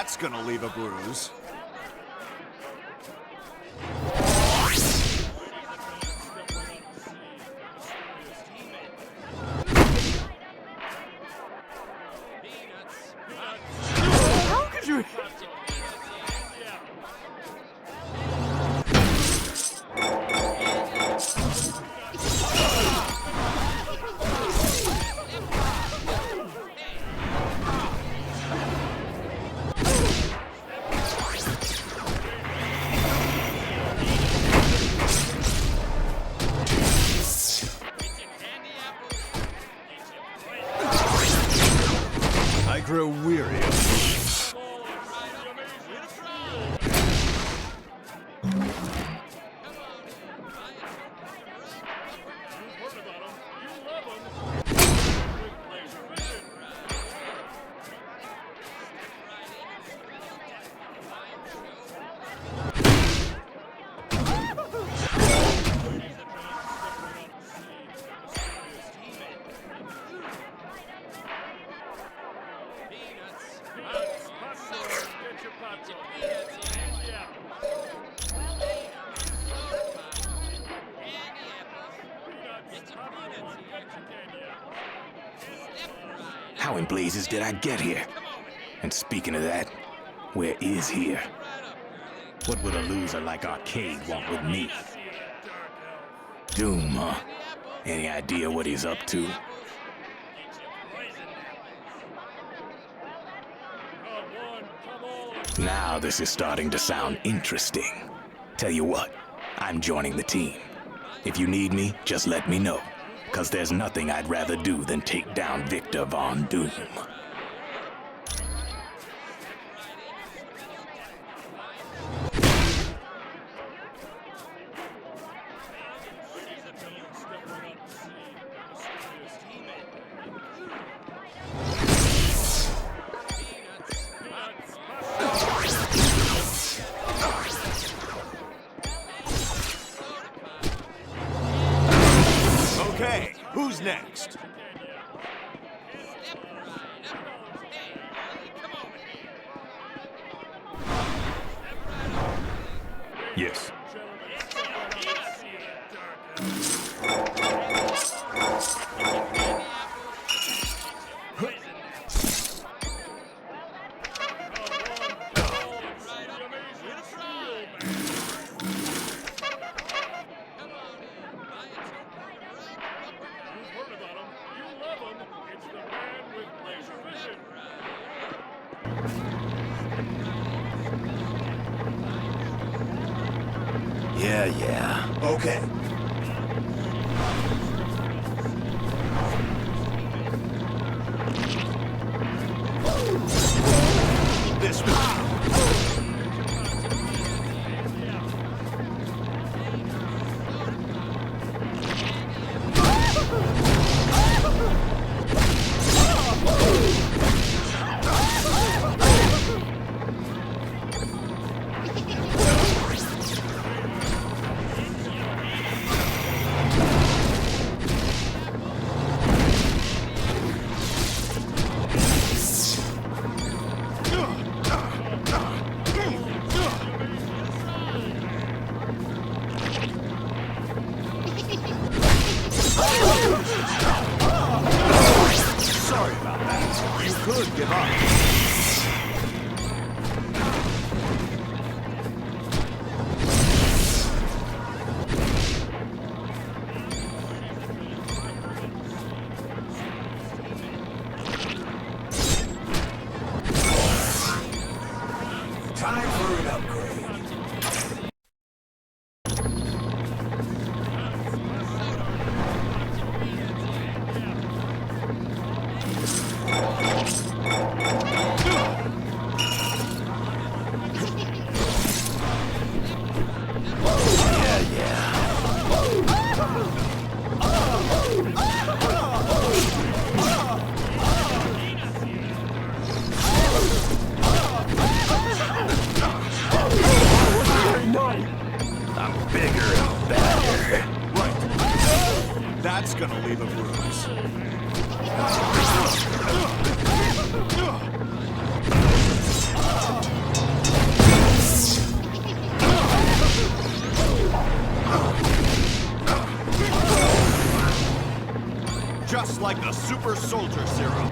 That's gonna leave a bruise. How could you... I grow weary of these. How in blazes did I get here? And speaking of that, where is here? What would a loser like Arcade want with me? Doom, huh? Any idea what he's up to? Now this is starting to sound interesting. Tell you what, I'm joining the team. If you need me, just let me know. 'Cause there's nothing I'd rather do than take down Victor Von Doom. Okay, who's next? Yes. Yeah. Okay. This way. Sorry about that. You could give up. Time for an upgrade. That's gonna leave a bruise. Just like the super soldier serum.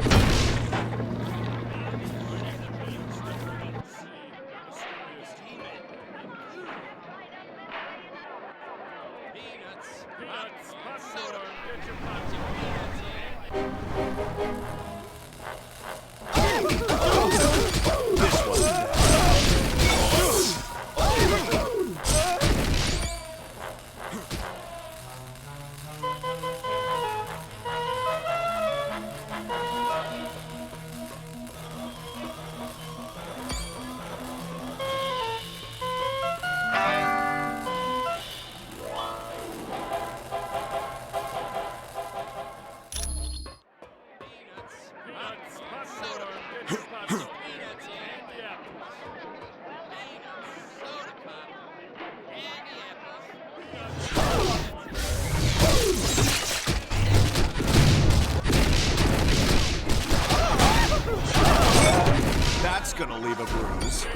That's gonna leave a bruise.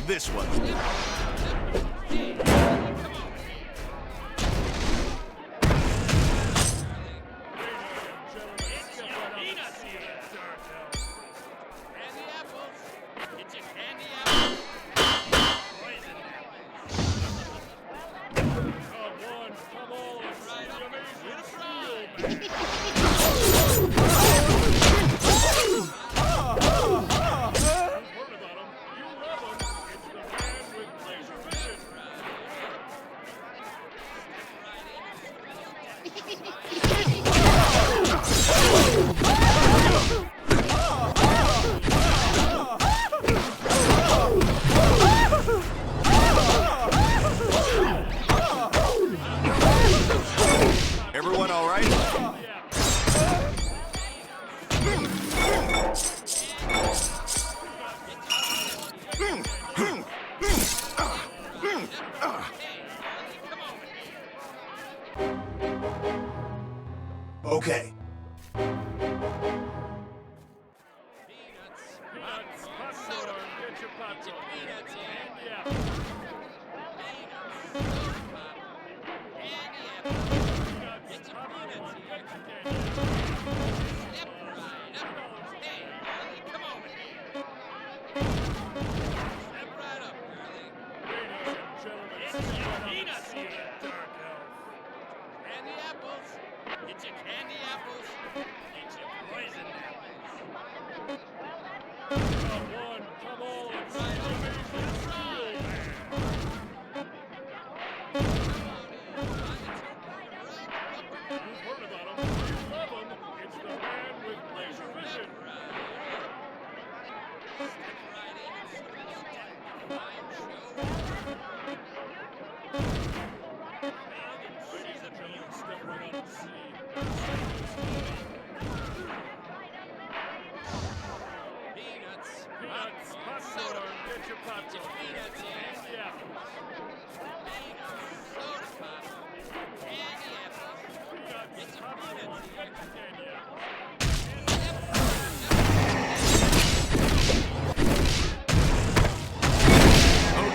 This one. Everyone all right? Okay.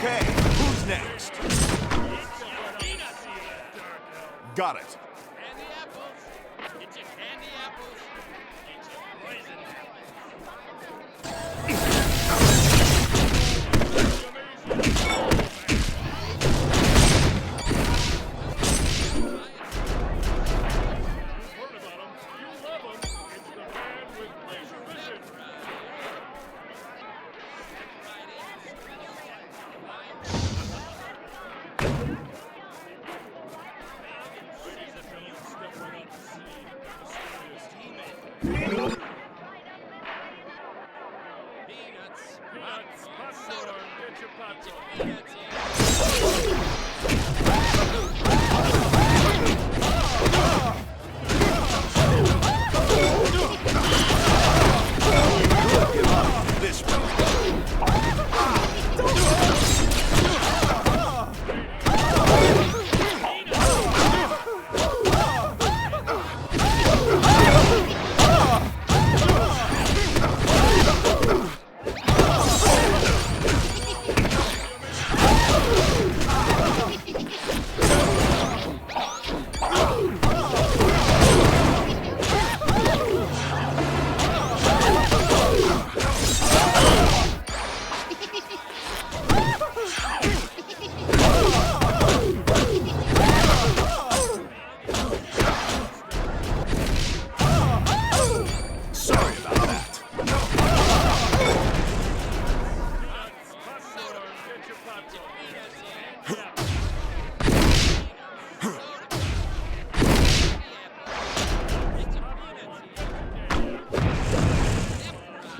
Okay, who's next? Got it.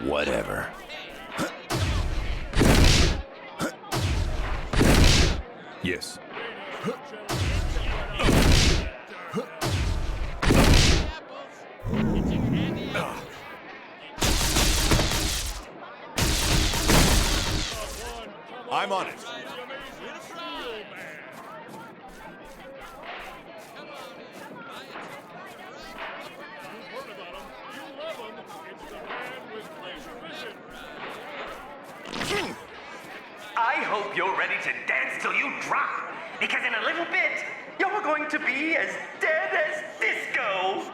Whatever. Yes. I'm on it. I hope you're ready to dance till you drop, because in a little bit, you're going to be as dead as disco.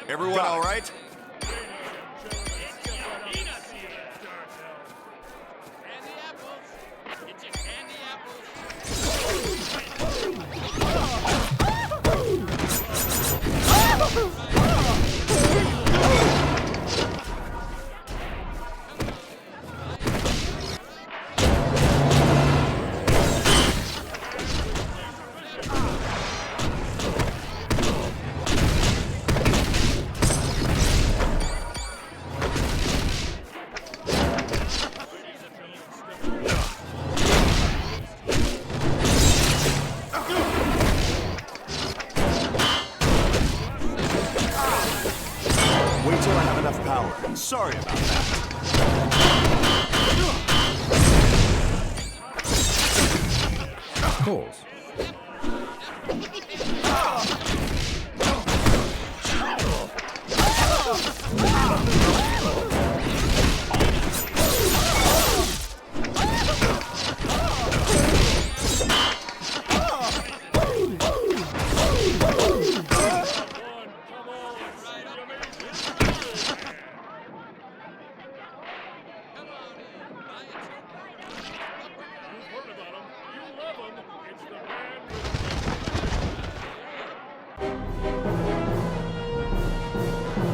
Everyone all right? Wait till I have enough power. Sorry about that. Pause.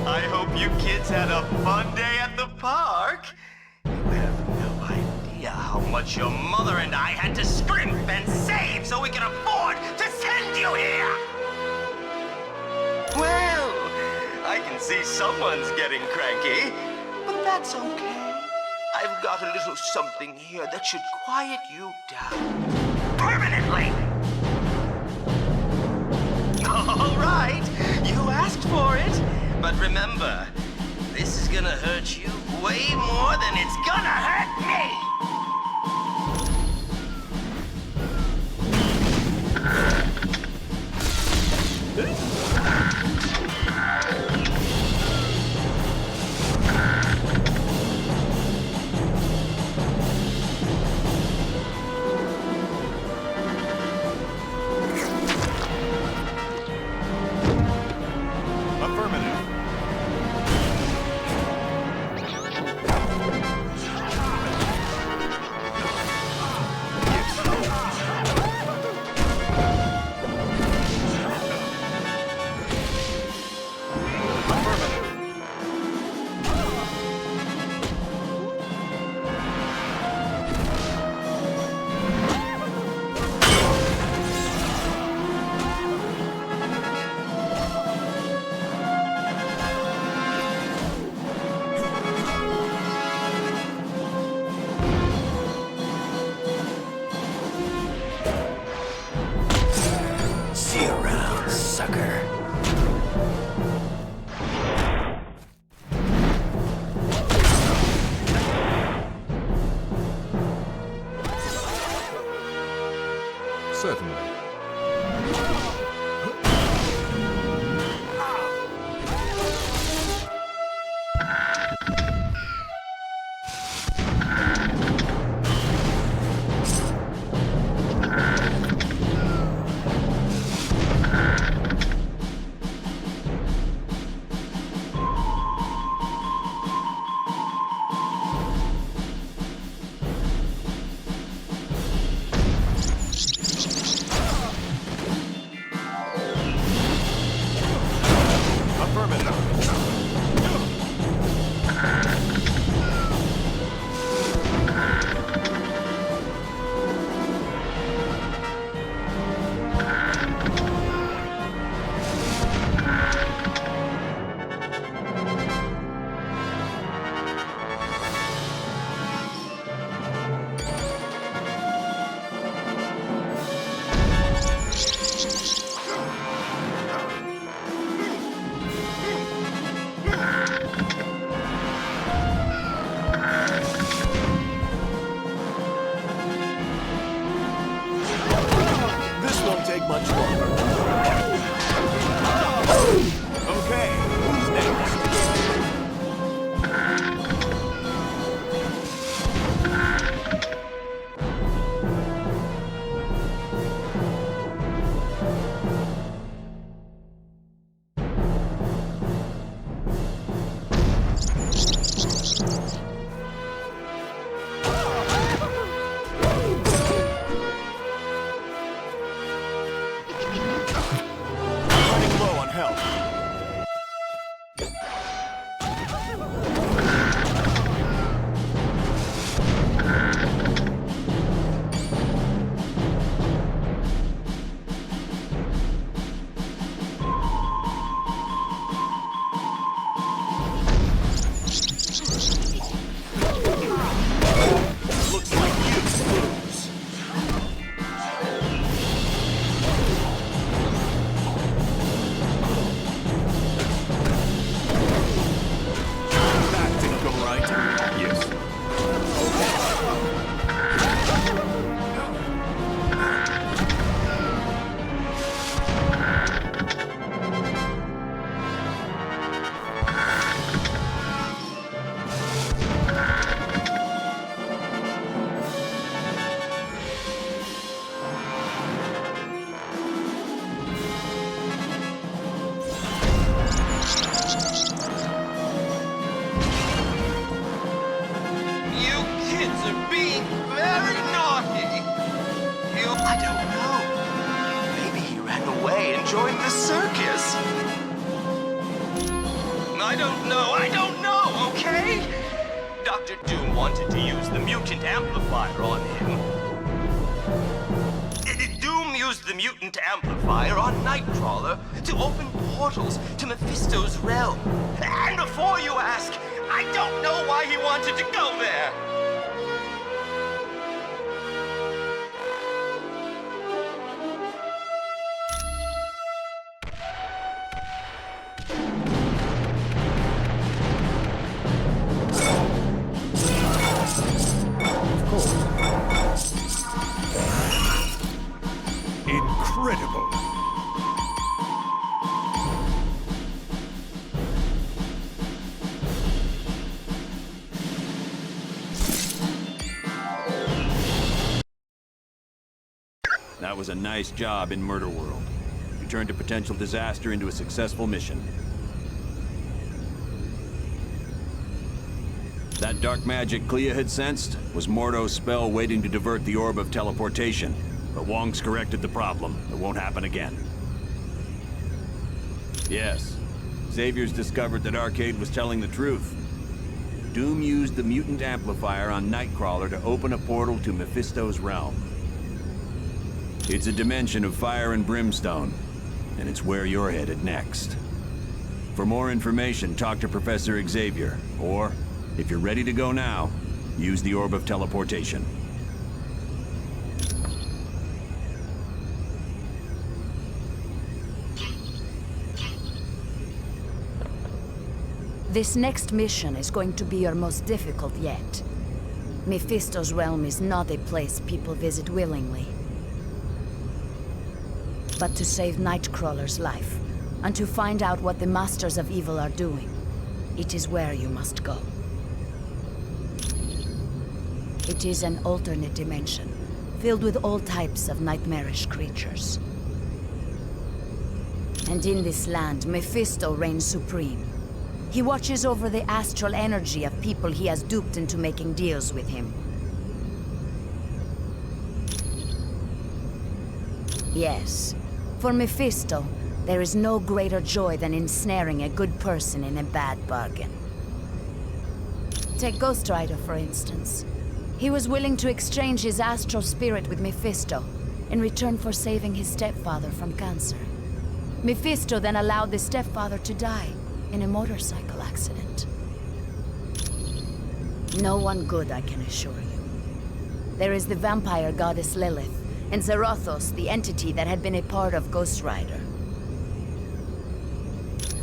I hope you kids had a fun day at the park. You have no idea how much your mother and I had to scrimp and save so we could afford to send you here. Well, I can see someone's getting cranky, but that's okay. I've got a little something here that should quiet you down permanently. All right, you asked for it. But remember, this is gonna hurt you way more than it's gonna hurt me! Affirmative. sucker. Certainly. Joined the circus. I don't know, okay? Dr. Doom wanted to use the mutant amplifier on him. Doom used the mutant amplifier on Nightcrawler to open portals to Mephisto's realm. And before you ask, I don't know why he wanted to go there. Incredible. That was a nice job in Murder World. You turned a potential disaster into a successful mission. That dark magic Clea had sensed was Mordo's spell waiting to divert the orb of teleportation. But Wong's corrected the problem. It won't happen again. Yes, Xavier's discovered that Arcade was telling the truth. Doom used the mutant amplifier on Nightcrawler to open a portal to Mephisto's realm. It's a dimension of fire and brimstone, and it's where you're headed next. For more information, talk to Professor Xavier, or, if you're ready to go now, use the orb of teleportation. This next mission is going to be your most difficult yet. Mephisto's realm is not a place people visit willingly. But to save Nightcrawler's life, and to find out what the Masters of Evil are doing, it is where you must go. It is an alternate dimension, filled with all types of nightmarish creatures. And in this land, Mephisto reigns supreme. He watches over the astral energy of people he has duped into making deals with him. Yes, for Mephisto, there is no greater joy than ensnaring a good person in a bad bargain. Take Ghost Rider, for instance. He was willing to exchange his astral spirit with Mephisto in return for saving his stepfather from cancer. Mephisto then allowed the stepfather to die in a motorcycle accident. No one good, I can assure you. There is the vampire goddess Lilith, and Zarathos, the entity that had been a part of Ghost Rider.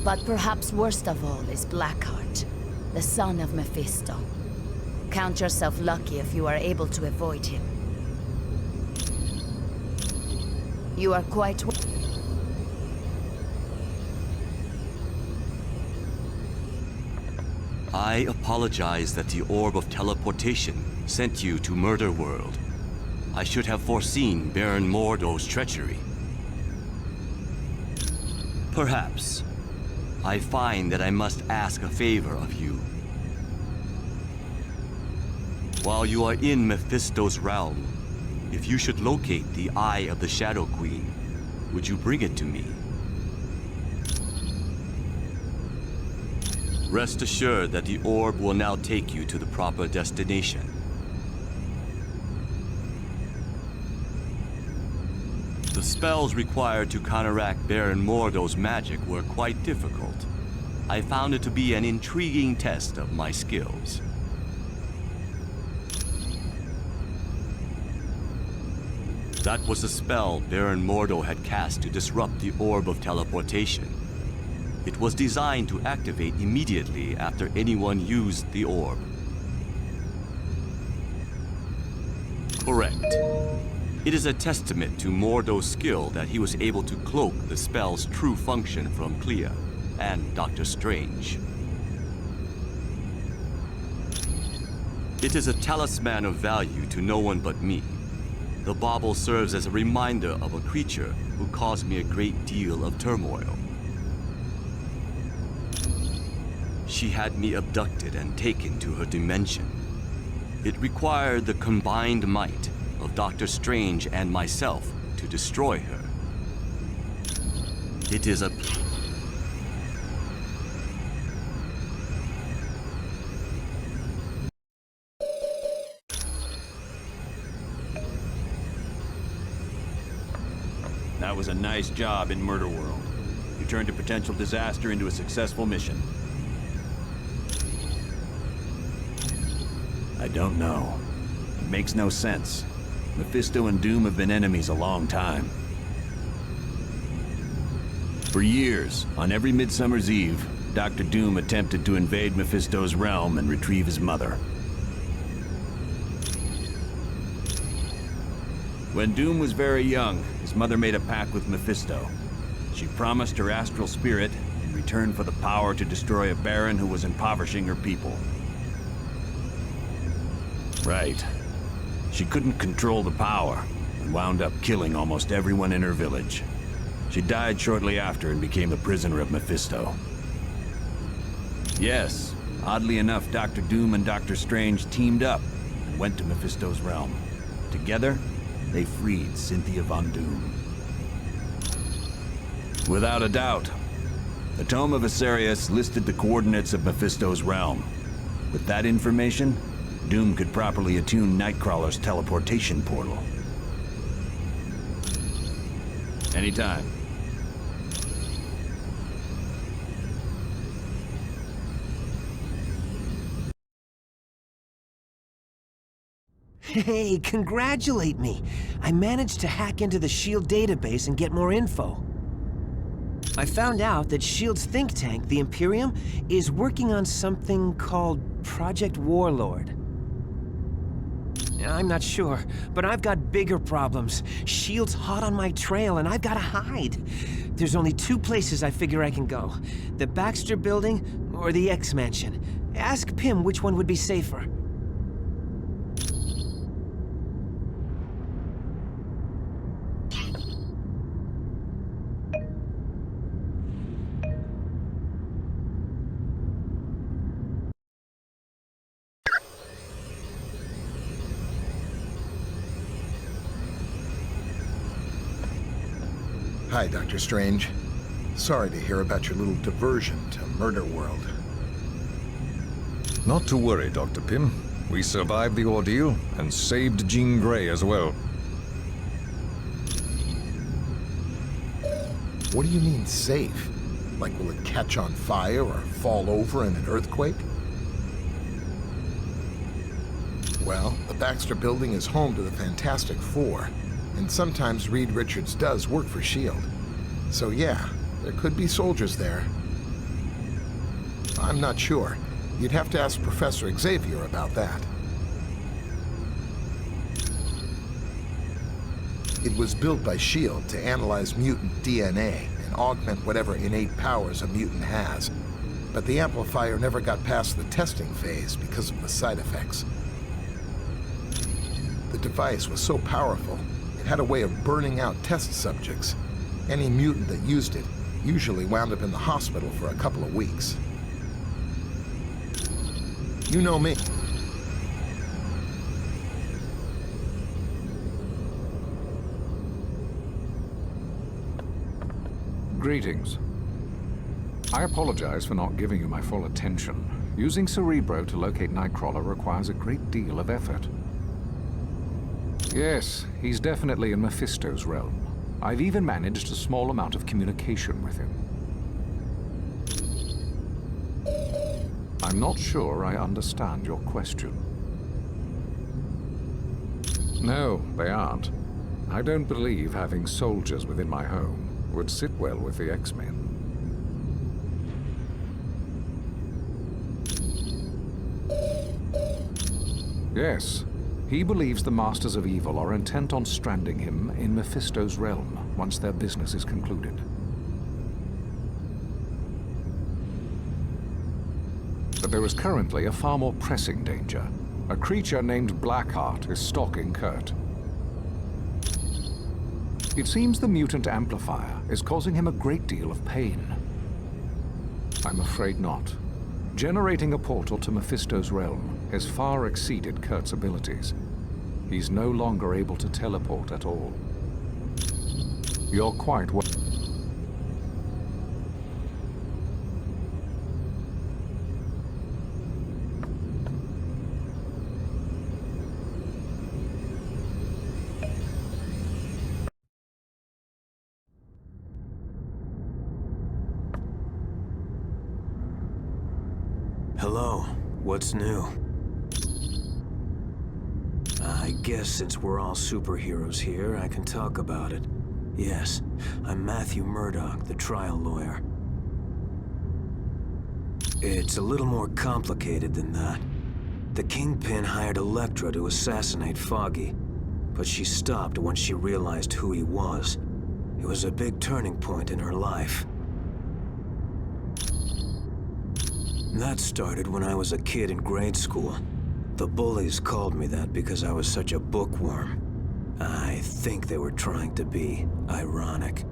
But perhaps worst of all is Blackheart, the son of Mephisto. Count yourself lucky if you are able to avoid him. You are quite... I apologize that the orb of teleportation sent you to Murder World. I should have foreseen Baron Mordo's treachery. Perhaps. I find that I must ask a favor of you. While you are in Mephisto's realm, if you should locate the Eye of the Shadow Queen, would you bring it to me? Rest assured that the orb will now take you to the proper destination. The spells required to counteract Baron Mordo's magic were quite difficult. I found it to be an intriguing test of my skills. That was a spell Baron Mordo had cast to disrupt the orb of teleportation. It was designed to activate immediately after anyone used the orb. Correct. It is a testament to Mordo's skill that he was able to cloak the spell's true function from Clea and Dr. Strange. It is a talisman of value to no one but me. The bauble serves as a reminder of a creature who caused me a great deal of turmoil. She had me abducted and taken to her dimension. It required the combined might of Dr. Strange and myself to destroy her. It is a... That was a nice job in Murder World. You turned a potential disaster into a successful mission. I don't know. It makes no sense. Mephisto and Doom have been enemies a long time. For years, on every Midsummer's Eve, Dr. Doom attempted to invade Mephisto's realm and retrieve his mother. When Doom was very young, his mother made a pact with Mephisto. She promised her astral spirit in return for the power to destroy a baron who was impoverishing her people. Right. She couldn't control the power, and wound up killing almost everyone in her village. She died shortly after and became a prisoner of Mephisto. Yes, oddly enough, Dr. Doom and Dr. Strange teamed up and went to Mephisto's realm. Together, they freed Cynthia von Doom. Without a doubt, the Tome of Asarius listed the coordinates of Mephisto's realm. With that information, Doom could properly attune Nightcrawler's teleportation portal. Anytime. Hey, congratulate me! I managed to hack into the S.H.I.E.L.D. database and get more info. I found out that S.H.I.E.L.D's think tank, the Imperium, is working on something called Project Warlord. I'm not sure, but I've got bigger problems. S.H.I.E.L.D's hot on my trail, and I've gotta hide. There's only two places I figure I can go. The Baxter Building or the X-Mansion. Ask Pym which one would be safer. Hi, Dr. Strange. Sorry to hear about your little diversion to Murder World. Not to worry, Dr. Pym. We survived the ordeal and saved Jean Grey as well. What do you mean, safe? Like, will it catch on fire or fall over in an earthquake? Well, the Baxter Building is home to the Fantastic Four, and sometimes Reed Richards does work for S.H.I.E.L.D. So yeah, there could be soldiers there. I'm not sure. You'd have to ask Professor Xavier about that. It was built by S.H.I.E.L.D. to analyze mutant DNA and augment whatever innate powers a mutant has. But the amplifier never got past the testing phase because of the side effects. The device was so powerful, it had a way of burning out test subjects. Any mutant that used it usually wound up in the hospital for a couple of weeks. You know me. Greetings. I apologize for not giving you my full attention. Using Cerebro to locate Nightcrawler requires a great deal of effort. Yes, he's definitely in Mephisto's realm. I've even managed a small amount of communication with him. I'm not sure I understand your question. No, they aren't. I don't believe having soldiers within my home would sit well with the X-Men. Yes. He believes the Masters of Evil are intent on stranding him in Mephisto's realm once their business is concluded. But there is currently a far more pressing danger. A creature named Blackheart is stalking Kurt. It seems the mutant amplifier is causing him a great deal of pain. I'm afraid not. Generating a portal to Mephisto's realm has far exceeded Kurt's abilities. He's no longer able to teleport at all. You're quite well. Hello, what's new? I guess since we're all superheroes here, I can talk about it. Yes, I'm Matthew Murdoch, the trial lawyer. It's a little more complicated than that. The Kingpin hired Elektra to assassinate Foggy, but she stopped when she realized who he was. It was a big turning point in her life. That started when I was a kid in grade school. The bullies called me that because I was such a bookworm. I think they were trying to be ironic.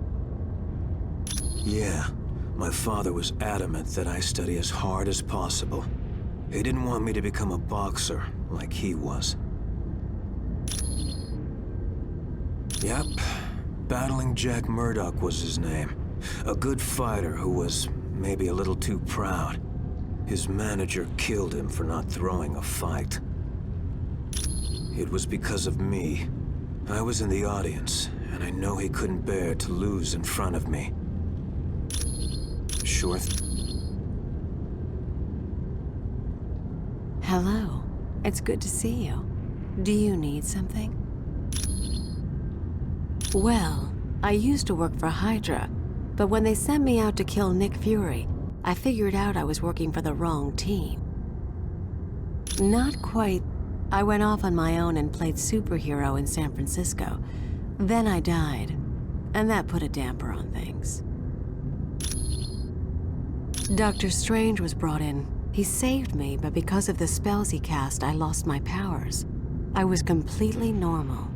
Yeah, my father was adamant that I study as hard as possible. He didn't want me to become a boxer like he was. Yep, Battling Jack Murdoch was his name. A good fighter who was maybe a little too proud. His manager killed him for not throwing a fight. It was because of me. I was in the audience, and I know he couldn't bear to lose in front of me. Sure. Hello. It's good to see you. Do you need something? Well, I used to work for Hydra, But when they sent me out to kill Nick Fury, I figured out I was working for the wrong team. Not quite. I went off on my own and played superhero in San Francisco. Then I died, and that put a damper on things. Doctor Strange was brought in. He saved me, but because of the spells he cast, I lost my powers. I was completely normal.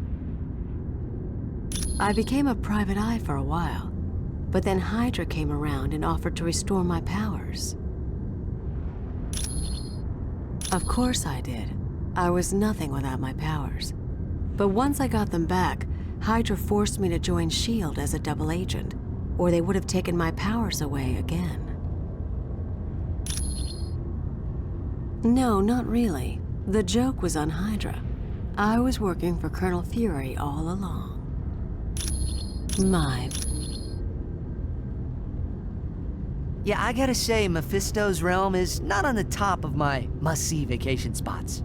I became a private eye for a while, but then Hydra came around and offered to restore my powers. Of course I did. I was nothing without my powers. But once I got them back, Hydra forced me to join S.H.I.E.L.D. as a double agent, or they would have taken my powers away again. No, not really. The joke was on Hydra. I was working for Colonel Fury all along. Yeah, I gotta say, Mephisto's realm is not on the top of my must-see vacation spots.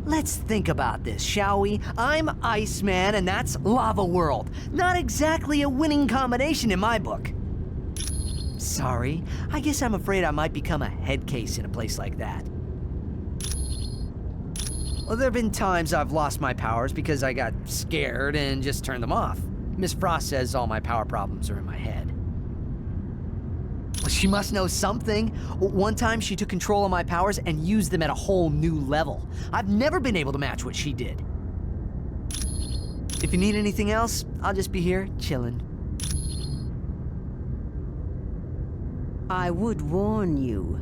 Let's think about this, shall we? I'm Iceman, and that's Lava World. Not exactly a winning combination in my book. Sorry, I guess I'm afraid I might become a head case in a place like that. Well, there have been times I've lost my powers because I got scared and just turned them off. Miss Frost says all my power problems are in my head. Well, she must know something. One time she took control of my powers and used them at a whole new level. I've never been able to match what she did. If you need anything else, I'll just be here, chilling. I would warn you.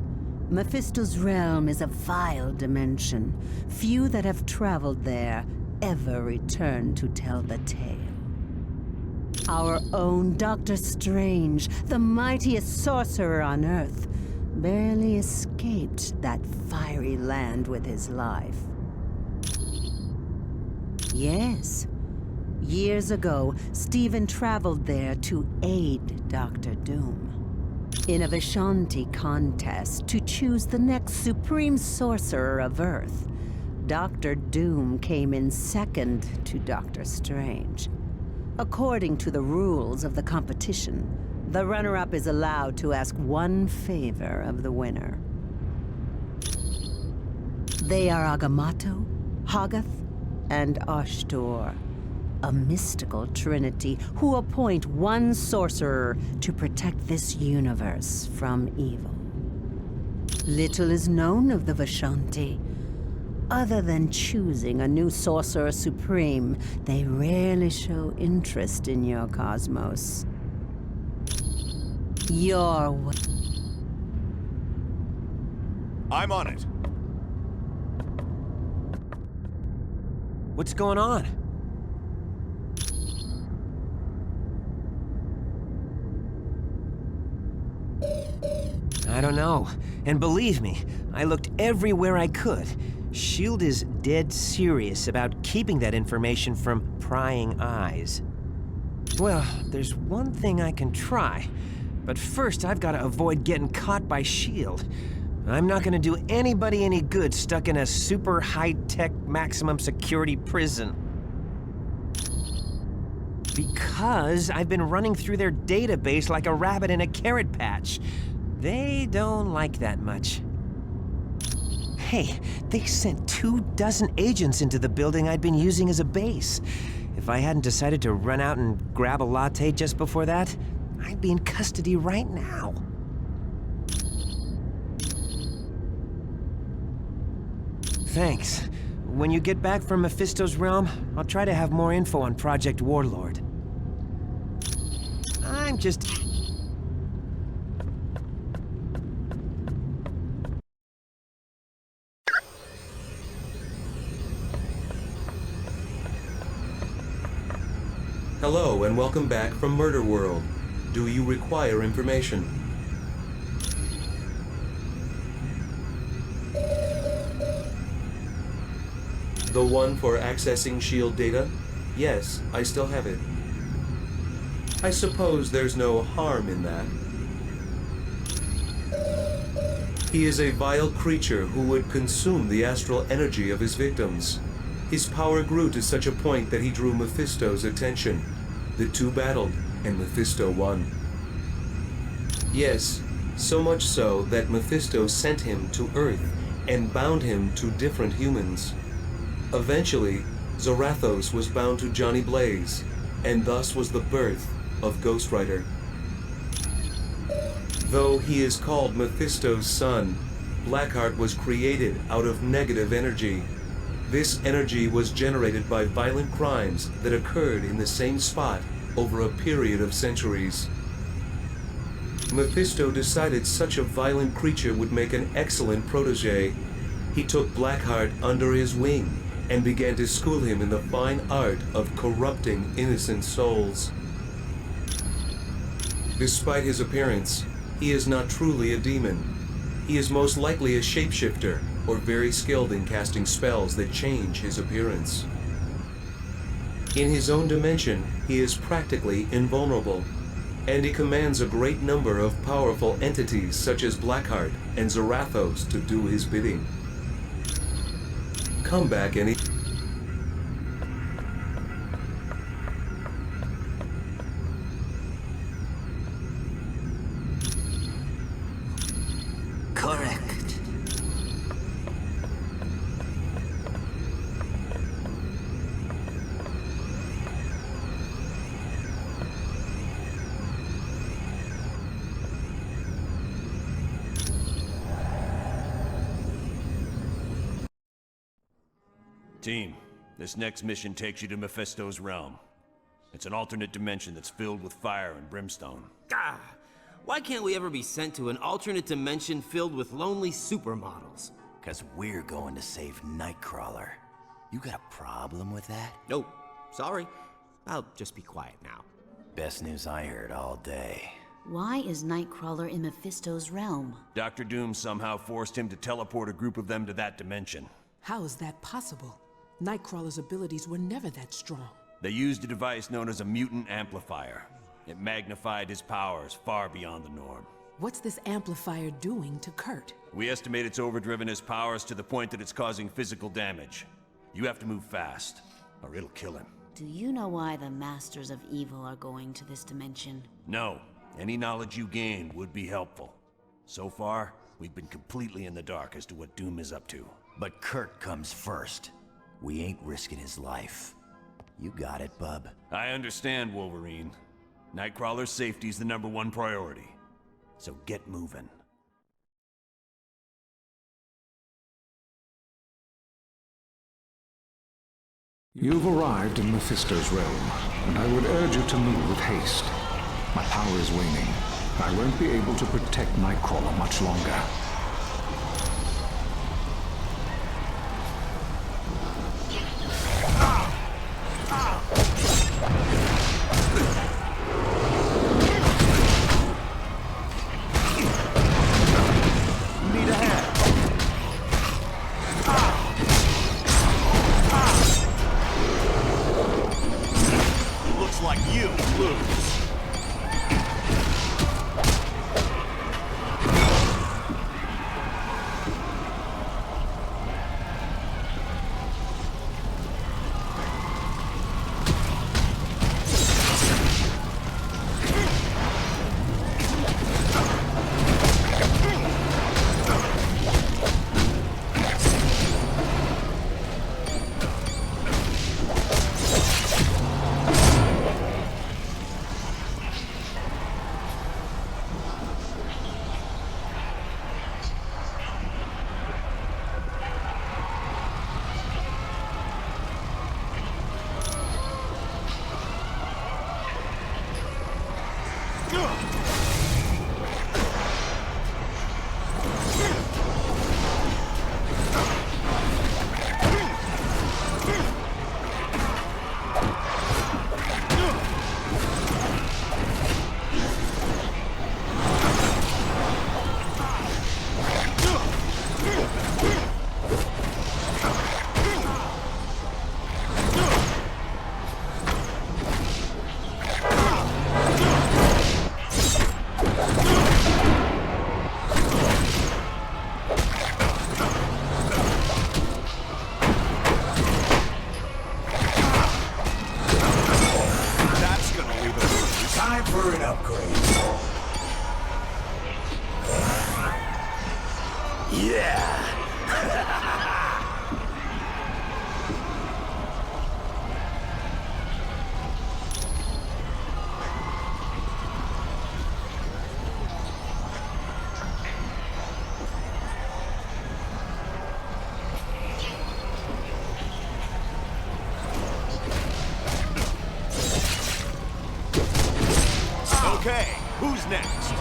Mephisto's realm is a vile dimension. Few that have traveled there ever return to tell the tale. Our own Doctor Strange, the mightiest sorcerer on Earth, barely escaped that fiery land with his life. Yes. Years ago, Stephen traveled there to aid Dr. Doom in a Vishanti contest to choose the next supreme sorcerer of Earth. Dr. Doom came in second to Doctor Strange. According to the rules of the competition, the runner-up is allowed to ask one favor of the winner. They are Agamotto, Hoggoth, and Ashtor, a mystical trinity who appoint one sorcerer to protect this universe from evil. Little is known of the Vishanti. Other than choosing a new sorcerer supreme, they rarely show interest in your cosmos. I'm on it. What's going on? I don't know. And believe me, I looked everywhere I could. S.H.I.E.L.D. is dead serious about keeping that information from prying eyes. Well, there's one thing I can try. But first, I've got to avoid getting caught by S.H.I.E.L.D. I'm not gonna do anybody any good stuck in a super high-tech maximum security prison. Because I've been running through their database like a rabbit in a carrot patch. They don't like that much. Hey, they sent 24 agents into the building I'd been using as a base. If I hadn't decided to run out and grab a latte just before that, I'd be in custody right now. Thanks. When you get back from Mephisto's realm, I'll try to have more info on Project Warlord. I'm just... Hello, and welcome back from Murder World. Do you require information? The one for accessing S.H.I.E.L.D. data? Yes, I still have it. I suppose there's no harm in that. He is a vile creature who would consume the astral energy of his victims. His power grew to such a point that he drew Mephisto's attention. The two battled, and Mephisto won. Yes, so much so that Mephisto sent him to Earth and bound him to different humans. Eventually, Zarathos was bound to Johnny Blaze, and thus was the birth of Ghost Rider. Though he is called Mephisto's son, Blackheart was created out of negative energy. This energy was generated by violent crimes that occurred in the same spot over a period of centuries. Mephisto decided such a violent creature would make an excellent protege. He took Blackheart under his wing and began to school him in the fine art of corrupting innocent souls. Despite his appearance, he is not truly a demon. He is most likely a shapeshifter, or very skilled in casting spells that change his appearance. In his own dimension, he is practically invulnerable, and he commands a great number of powerful entities such as Blackheart and Zarathos to do his bidding. Come back any... Correct. Team, this next mission takes you to Mephisto's realm. It's an alternate dimension that's filled with fire and brimstone. Ah, why can't we ever be sent to an alternate dimension filled with lonely supermodels? 'Cause we're going to save Nightcrawler. You got a problem with that? Nope, sorry. I'll just be quiet now. Best news I heard all day. Why is Nightcrawler in Mephisto's realm? Dr. Doom somehow forced him to teleport a group of them to that dimension. How is that possible? Nightcrawler's abilities were never that strong. They used a device known as a mutant amplifier. It magnified his powers far beyond the norm. What's this amplifier doing to Kurt? We estimate it's overdriven his powers to the point that it's causing physical damage. You have to move fast, or it'll kill him. Do you know why the Masters of Evil are going to this dimension? No. Any knowledge you gain would be helpful. So far, we've been completely in the dark as to what Doom is up to. But Kurt comes first. We ain't risking his life. You got it, bub. I understand, Wolverine. Nightcrawler's safety's the #1 priority. So get moving. You've arrived in Mephisto's realm, and I would urge you to move with haste. My power is waning. I won't be able to protect Nightcrawler much longer. Need a hand. Looks like you lose. Okay, who's next?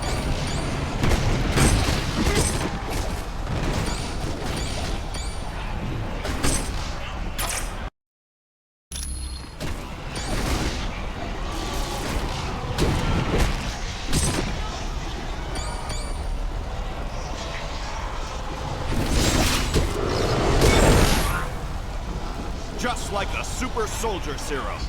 Just like a super soldier serum.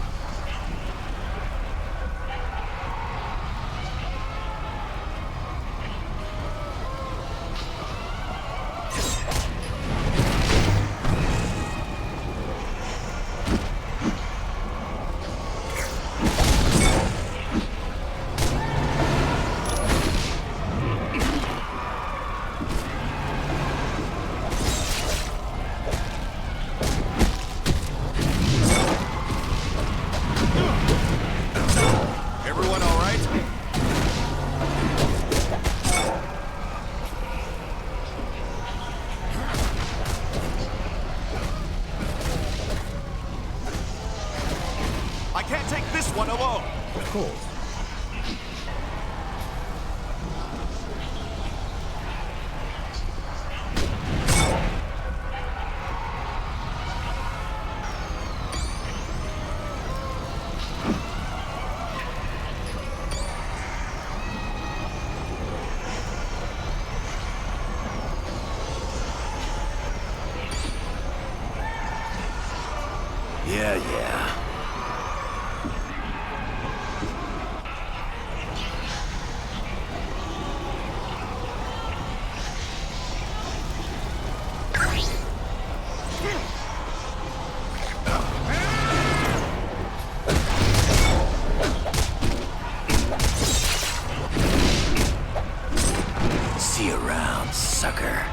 Yeah. See you around, sucker.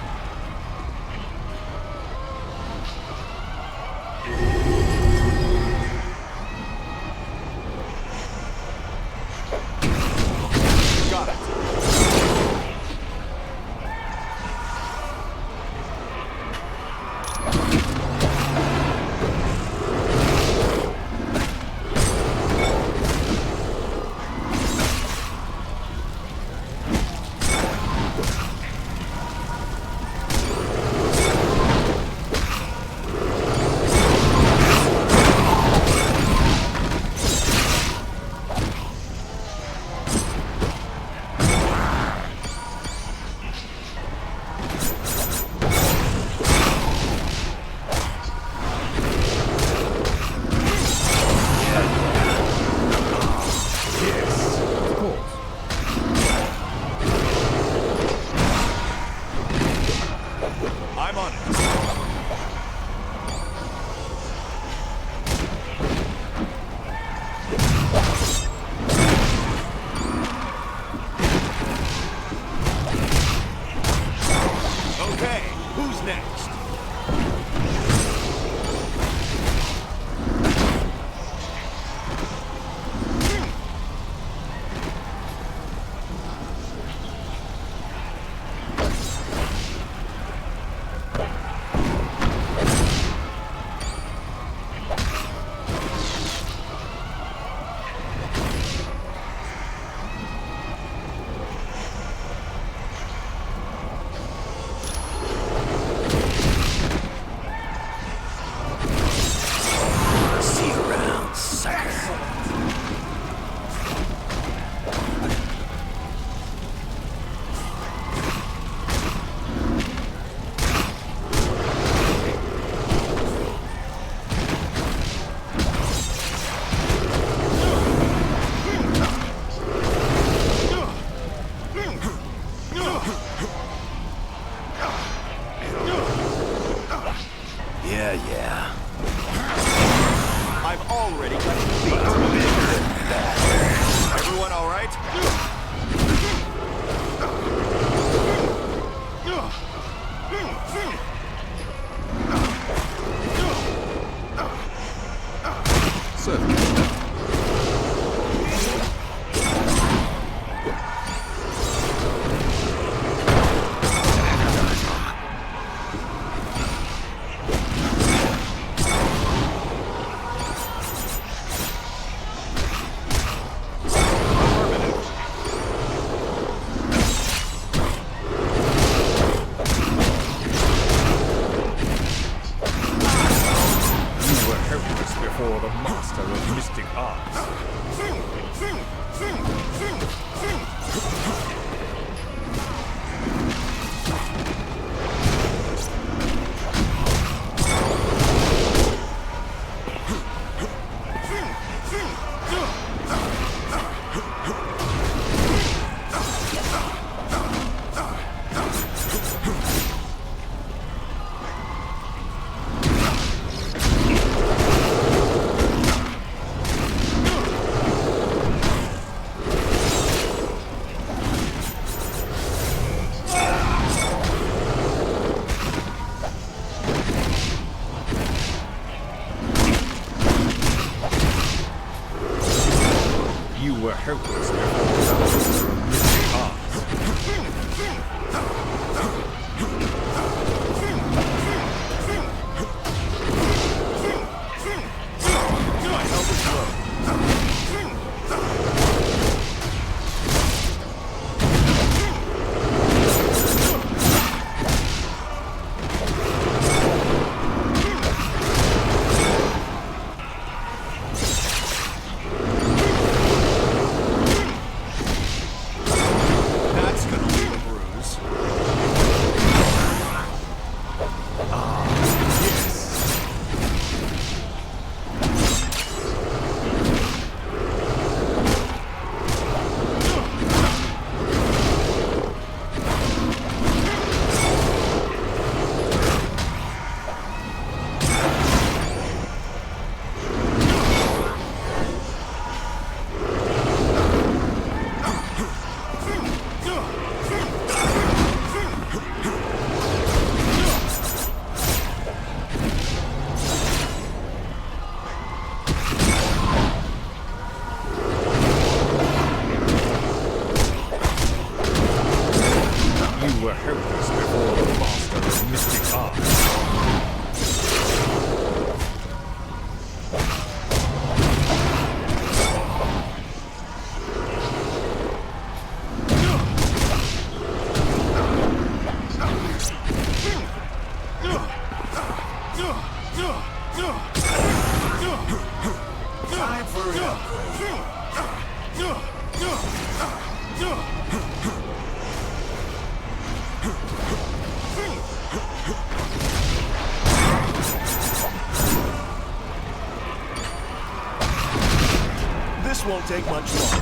Yeah. I've already touched the beat. Everyone all right? before the master of mystic arts. This won't take much longer.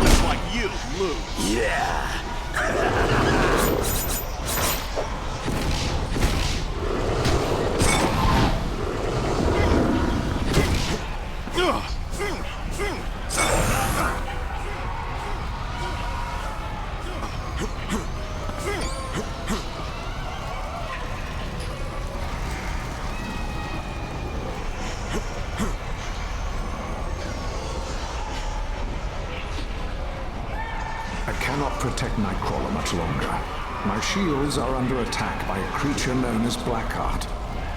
Looks like you lose. Yeah. Protect Nightcrawler much longer. My shields are under attack by a creature known as Blackheart.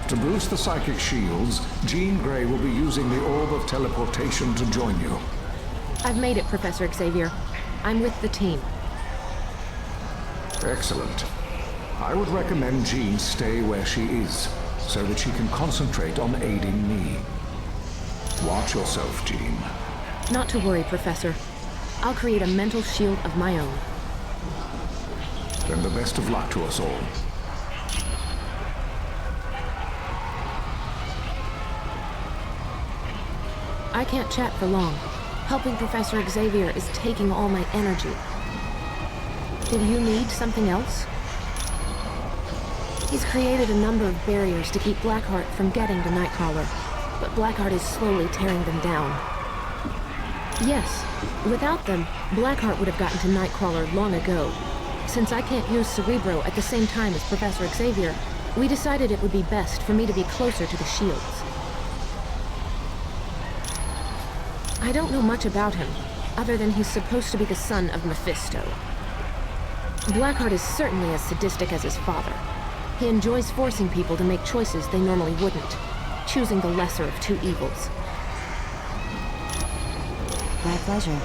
To boost the psychic shields, Jean Grey will be using the Orb of Teleportation to join you. I've made it, Professor Xavier. I'm with the team. Excellent. I would recommend Jean stay where she is, so that she can concentrate on aiding me. Watch yourself, Jean. Not to worry, Professor. I'll create a mental shield of my own. Then the best of luck to us all. I can't chat for long. Helping Professor Xavier is taking all my energy. Did you need something else? He's created a number of barriers to keep Blackheart from getting to Nightcrawler, but Blackheart is slowly tearing them down. Yes, without them, Blackheart would have gotten to Nightcrawler long ago. Since I can't use Cerebro at the same time as Professor Xavier, we decided it would be best for me to be closer to the shields. I don't know much about him, other than he's supposed to be the son of Mephisto. Blackheart is certainly as sadistic as his father. He enjoys forcing people to make choices they normally wouldn't, choosing the lesser of two evils. My pleasure.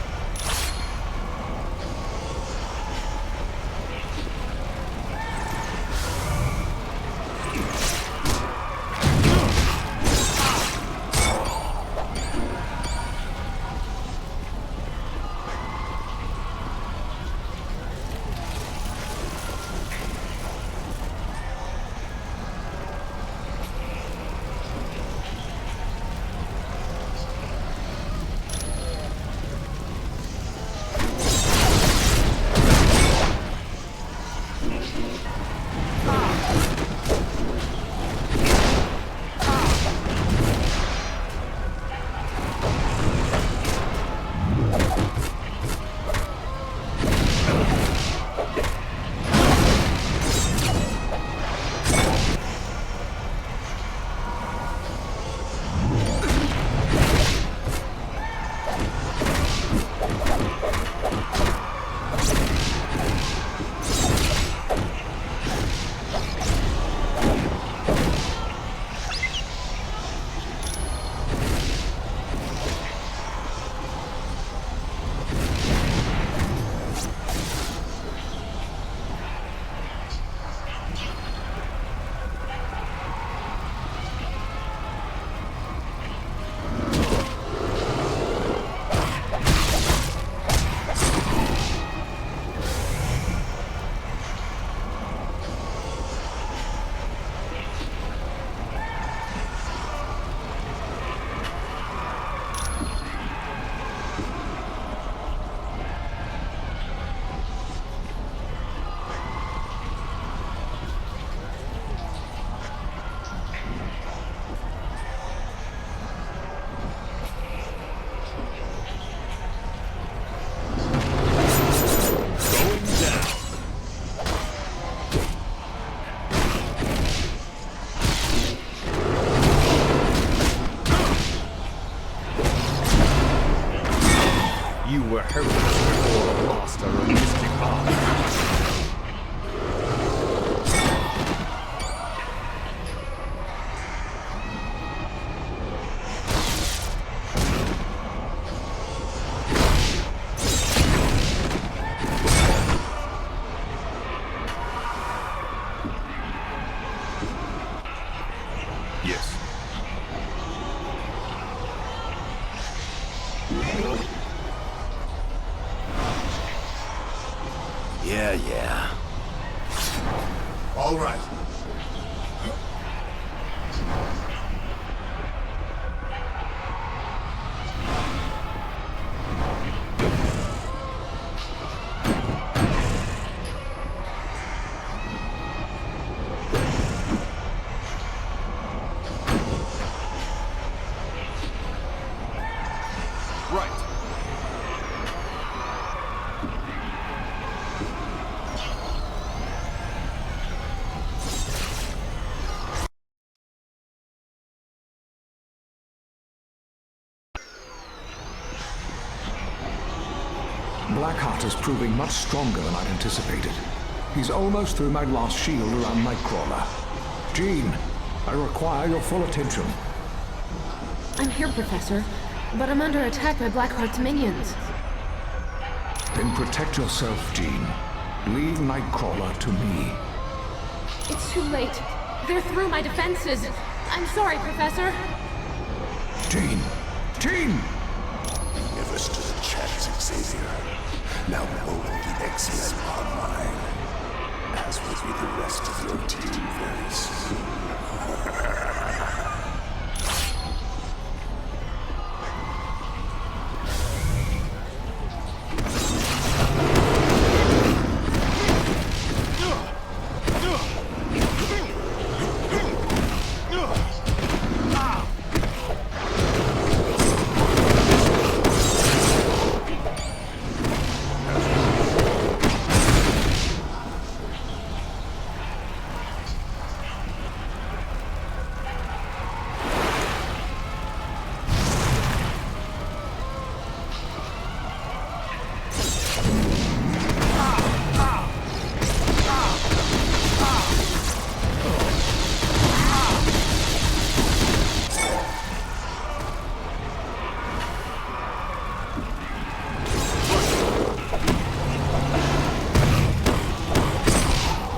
helpless before a master of mystic art. Yes. Yeah. All right. Right. Blackheart is proving much stronger than I'd anticipated. He's almost through my last shield around Nightcrawler. Jean, I require your full attention. I'm here, Professor, but I'm under attack by Blackheart's minions. Then protect yourself, Jean. Leave Nightcrawler to me. It's too late. They're through my defenses. I'm sorry, Professor. Jean! Jean! Never stood a chance, Xavier. Now both the X-Men are mine. As will be the rest of your team very soon.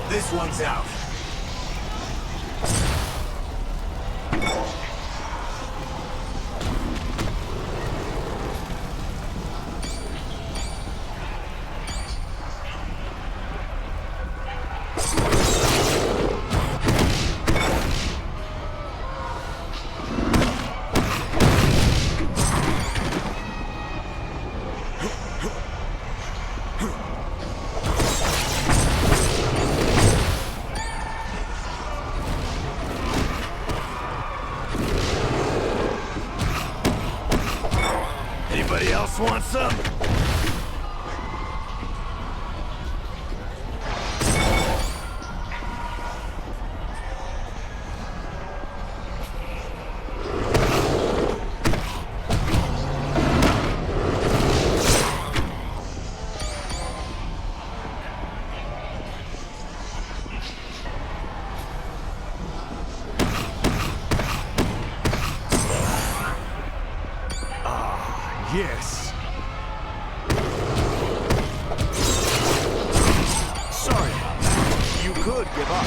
This one's out. Anybody else want some? Yes. Sorry about that. You could give up.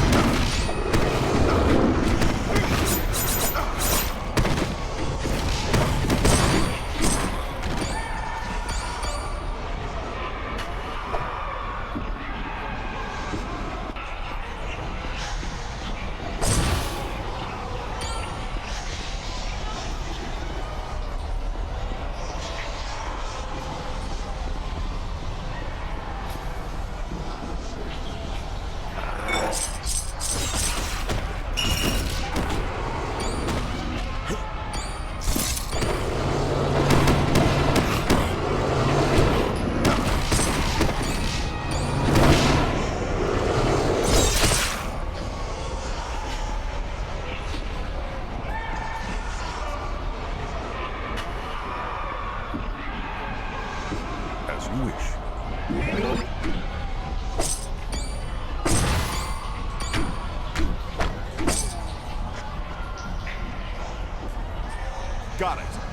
Got it.